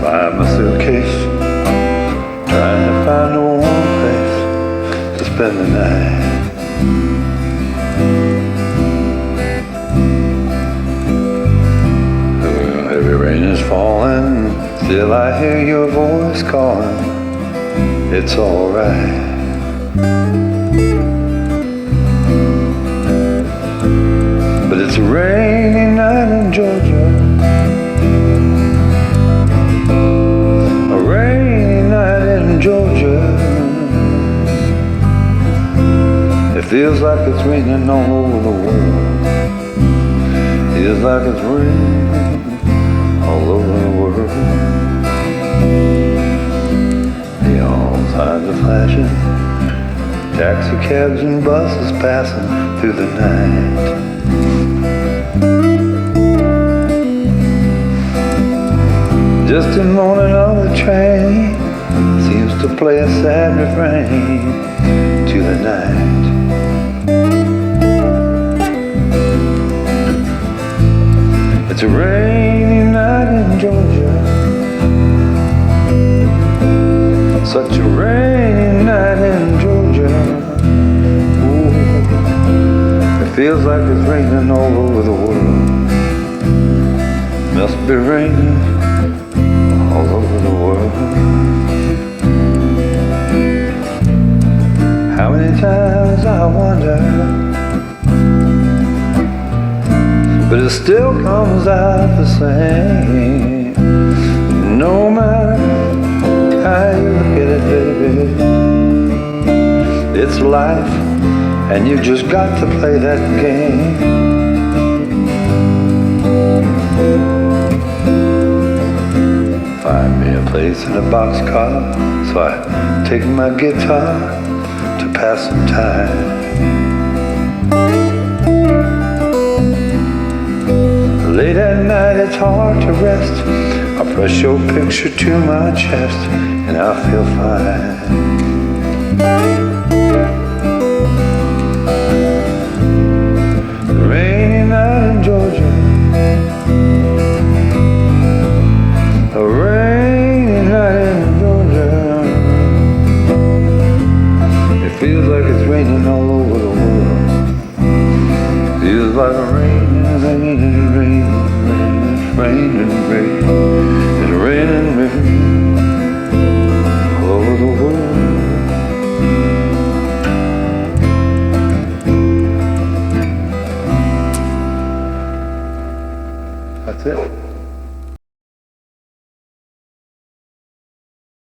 Find my suitcase, trying to find a warm place to spend the night. Heavy rain is falling, still I hear your voice calling. It's alright. But it's a rainy night in Georgia, a rainy night in Georgia. It feels like it's raining all over the world. Feels like it's raining all over the world. Neon signs are flashing, taxi cabs and buses passing through the night. Just a moaning on the train seems to play a sad refrain to the night. It's a rainy night in Georgia, such a rainy night in Georgia. Ooh, it feels like it's raining all over the world. Must be raining all over the world. How many times I wonder, but it still comes out the same. No matter how you look at it, baby, it's life, and you just got to play that game. Find me a place in a boxcar, so I take my guitar to pass some time. Late at night it's hard to rest. I press your picture to my chest and I feel fine. The rainy night in Georgia, a rainy night in Georgia. It feels like it's raining all over the world. Feels like a raining, raining, raining, raining, raining. It's raining, raining all over the world. That's it.